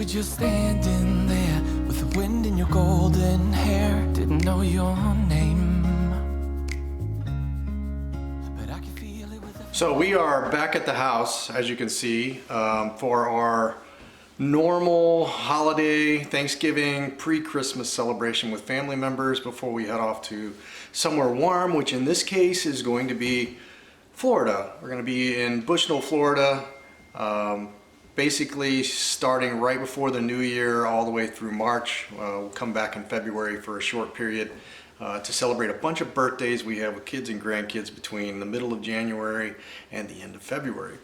were just standing there with the wind in your golden hair. Didn't know your name, but I can feel it with the... So we are back at the house, as you can see, for our normal holiday Thanksgiving pre-Christmas celebration with family members before we head off to somewhere warm, which in this case is going to be Florida. We're going to be in Bushnell, Florida, basically starting right before the new year all the way through March. We'll come back in February for a short period to celebrate a bunch of birthdays we have with kids and grandkids between the middle of January and the end of February.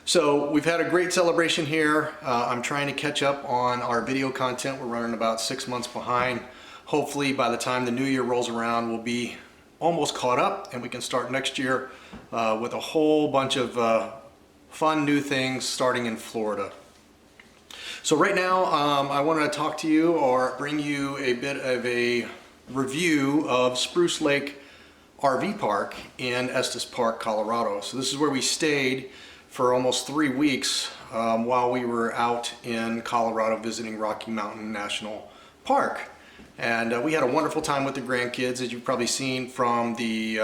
So we've had a great celebration here. I'm trying to catch up on our video content. We're running about 6 months behind. Hopefully by the time the new year rolls around, we'll be almost caught up and we can start next year with a whole bunch of fun new things starting in Florida. So right now I want to talk to you or bring you a bit of a review of Spruce Lake RV Park in Estes Park, Colorado. So this is where we stayed for almost 3 weeks while we were out in Colorado visiting Rocky Mountain National Park. And we had a wonderful time with the grandkids, as you've probably seen from the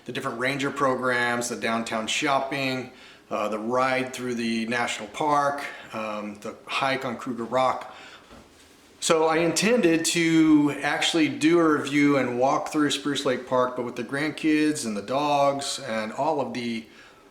different ranger programs, the downtown shopping, the ride through the national park, the hike on Kruger Rock. So I intended to actually do a review and walk through Spruce Lake Park, but with the grandkids and the dogs and all of the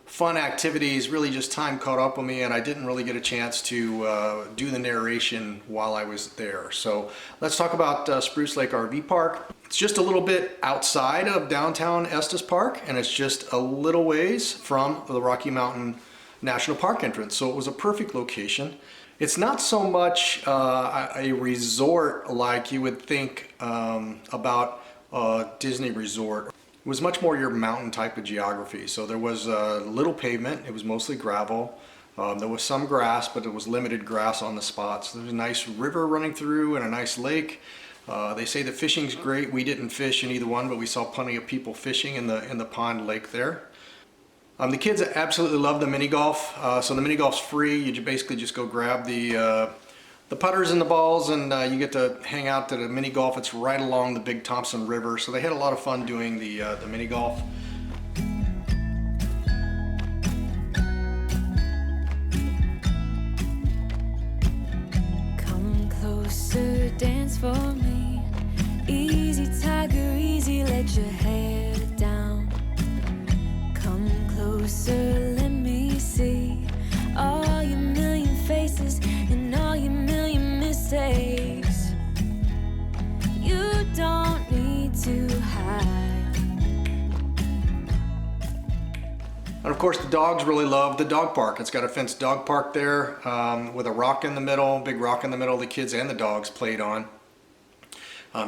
fun activities, really just time caught up with me and I didn't really get a chance to do the narration while I was there. So let's talk about Spruce Lake RV Park. It's just a little bit outside of downtown Estes Park and it's just a little ways from the Rocky Mountain National Park entrance. So it was a perfect location. It's not so much a resort like you would think about a Disney resort. It was much more your mountain type of geography. So there was little pavement, it was mostly gravel. There was some grass, but it was limited grass on the spots. There's a nice river running through and a nice lake. They say the fishing's great. We didn't fish in either one, but we saw plenty of people fishing in the pond lake there. The kids absolutely love the mini golf. So the mini golf's free. You basically just go grab the putters and the balls and you get to hang out to the mini golf. It's right along the Big Thompson River, so they had a lot of fun doing the mini golf. Come closer, dance for me. Easy tiger, easy, let your hair down. Come closer, let me see all your million faces and all your million mistakes. You don't need to hide. And of course the dogs really love the dog park. It's got a fenced dog park there with a rock in the middle, big rock in the middle the kids and the dogs played on.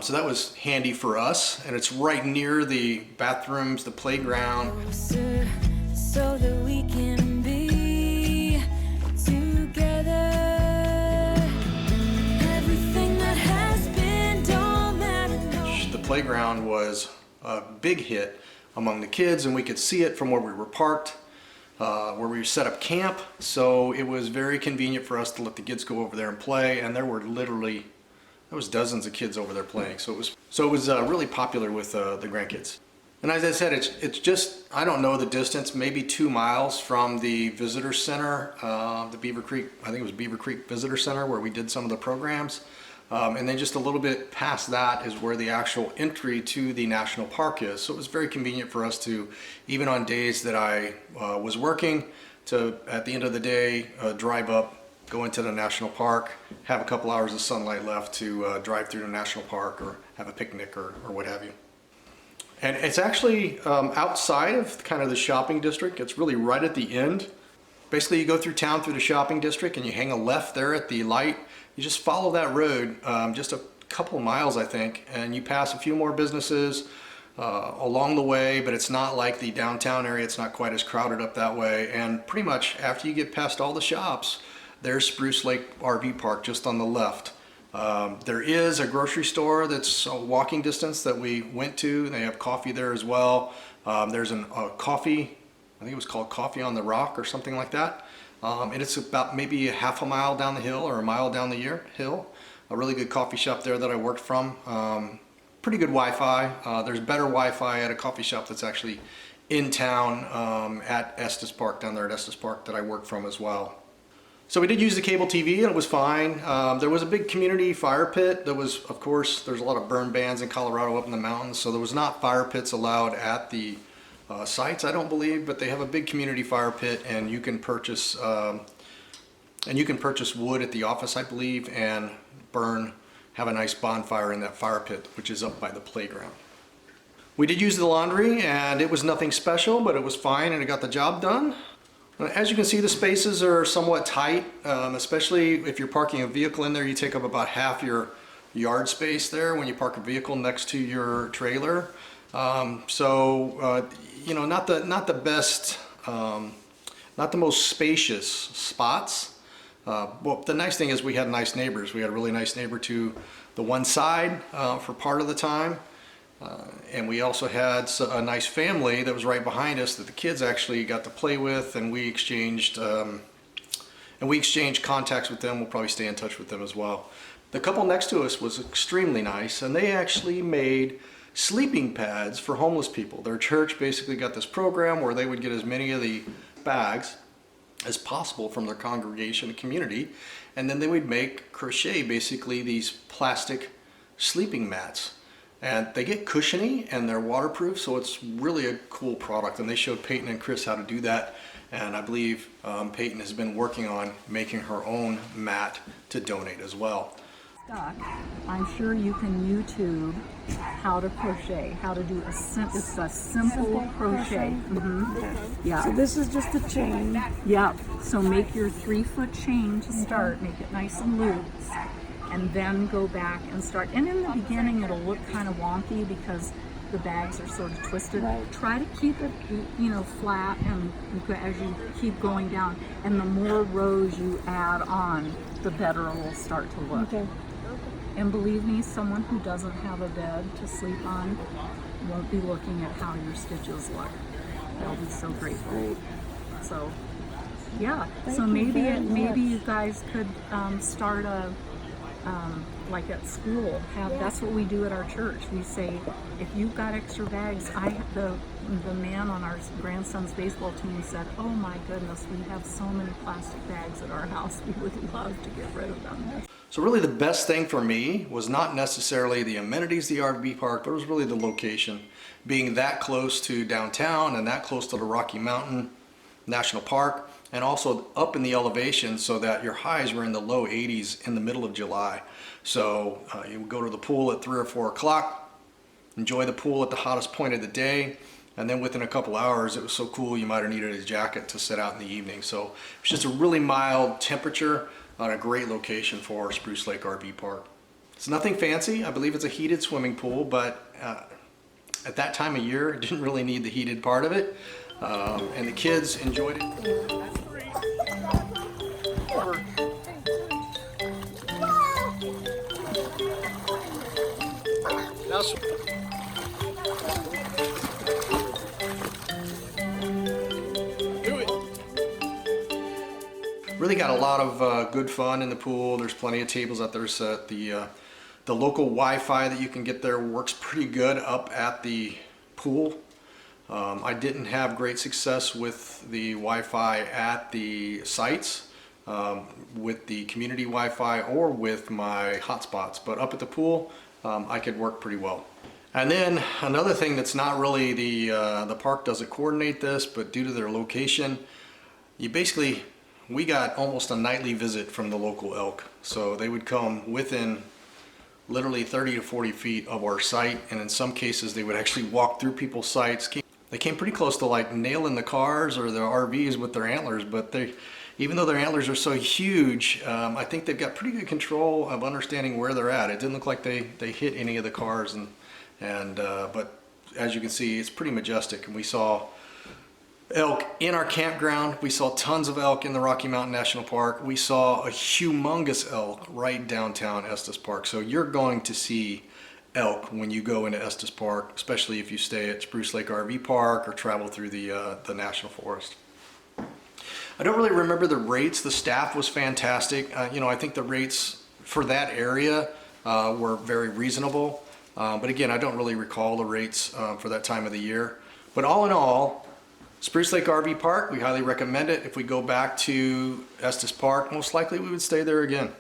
So that was handy for us, and it's right near the bathrooms, the playground. Closer, so that we can be together. Everything that has been don't matter no. The playground was a big hit among the kids, and we could see it from where we were parked, where we set up camp. So it was very convenient for us to let the kids go over there and play, and there was dozens of kids over there playing. So it was really popular with the grandkids. And as I said, it's just, I don't know the distance, maybe 2 miles from the visitor center, the Beaver Creek, I think it was Beaver Creek Visitor Center where we did some of the programs. And then just a little bit past that is where the actual entry to the national park is. So it was very convenient for us to, even on days that I was working, to at the end of the day drive up, go into the national park, have a couple hours of sunlight left to drive through the national park or have a picnic or what have you. And it's actually outside of kind of the shopping district. It's really right at the end. Basically you go through town through the shopping district and you hang a left there at the light. You just follow that road just a couple of miles I think, and you pass a few more businesses along the way, but it's not like the downtown area. It's not quite as crowded up that way. And pretty much after you get past all the shops, there's Spruce Lake RV Park just on the left. There is a grocery store that's a walking distance that we went to. They have coffee there as well. There's a coffee I think it was called Coffee on the Rock or something like that. And it's about maybe a half a mile down the hill or a mile down the hill. A really good coffee shop there that I worked from. Pretty good Wi-Fi. There's better Wi-Fi at a coffee shop that's actually in town at Estes Park, down there at Estes Park, that I worked from as well. So we did use the cable TV and it was fine. There was a big community fire pit. There was, of course, there's a lot of burn bans in Colorado up in the mountains, so there was not fire pits allowed at the sites, I don't believe, but they have a big community fire pit, and you can purchase wood at the office, I believe, and have a nice bonfire in that fire pit, which is up by the playground. We did use the laundry, and it was nothing special, but it was fine and it got the job done. As you can see, the spaces are somewhat tight, especially if you're parking a vehicle in there. You take up about half your yard space there when you park a vehicle next to your trailer. You know, not the best, not the most spacious spots. Well, the nice thing is we had nice neighbors. We had a really nice neighbor to the one side for part of the time. And we also had a nice family that was right behind us that the kids actually got to play with, and we exchanged contacts with them. We'll probably stay in touch with them as well. The couple next to us was extremely nice, and they actually made sleeping pads for homeless people. Their church basically got this program where they would get as many of the bags as possible from their congregation and community, and then they would crochet basically these plastic sleeping mats. And they get cushiony and they're waterproof, so it's really a cool product. And they showed Peyton and Chris how to do that. And I believe Peyton has been working on making her own mat to donate as well. I'm sure you can YouTube how to crochet, how to do it's a simple crochet. Yeah. So this is just a chain. Yeah. So make your 3-foot chain to start, make it nice and loose, and then go back and start. And in the beginning, it'll look kind of wonky because the bags are sort of twisted. Right. Try to keep it, flat, and as you keep going down. And the more rows you add on, the better it will start to look. Okay. And believe me, someone who doesn't have a bed to sleep on won't be looking at how your stitches look. They'll be so grateful. So, yeah. So maybe you guys could start a like at school. That's what we do at our church. We say, if you've got extra bags, the man on our grandson's baseball team said, "Oh my goodness, we have so many plastic bags at our house. We would love to get rid of them." So really the best thing for me was not necessarily the amenities of the RV park, but it was really the location. Being that close to downtown and that close to the Rocky Mountain National Park, and also up in the elevation so that your highs were in the low 80s in the middle of July. So you would go to the pool at 3 or 4 o'clock, enjoy the pool at the hottest point of the day, and then within a couple hours it was so cool you might have needed a jacket to sit out in the evening. So it's just a really mild temperature on a great location for Spruce Lake RV Park. It's nothing fancy. I believe it's a heated swimming pool, but at that time of year it didn't really need the heated part of it. And the kids enjoyed it. Really got a lot of good fun in the pool. There's plenty of tables out there set. The local Wi-Fi that you can get there works pretty good up at the pool. I didn't have great success with the Wi-Fi at the sites, with the community Wi-Fi or with my hotspots, but up at the pool I could work pretty well. And then another thing that's not really the park doesn't coordinate this, but due to their location, we got almost a nightly visit from the local elk. So they would come within literally 30 to 40 feet of our site, and in some cases they would actually walk through people's sites. They came pretty close to like nailing the cars or the RVs with their antlers, but even though their antlers are so huge, I think they've got pretty good control of understanding where they're at. It didn't look like they hit any of the cars, but as you can see, it's pretty majestic. And we saw elk in our campground. We saw tons of elk in the Rocky Mountain National Park. We saw a humongous elk right downtown Estes Park. So you're going to see elk when you go into Estes Park, especially if you stay at Spruce Lake RV Park or travel through the National Forest. I don't really remember the rates. The staff was fantastic. You know, I think the rates for that area were very reasonable. But again, I don't really recall the rates for that time of the year. But all in all, Spruce Lake RV Park, we highly recommend it. If we go back to Estes Park, most likely we would stay there again.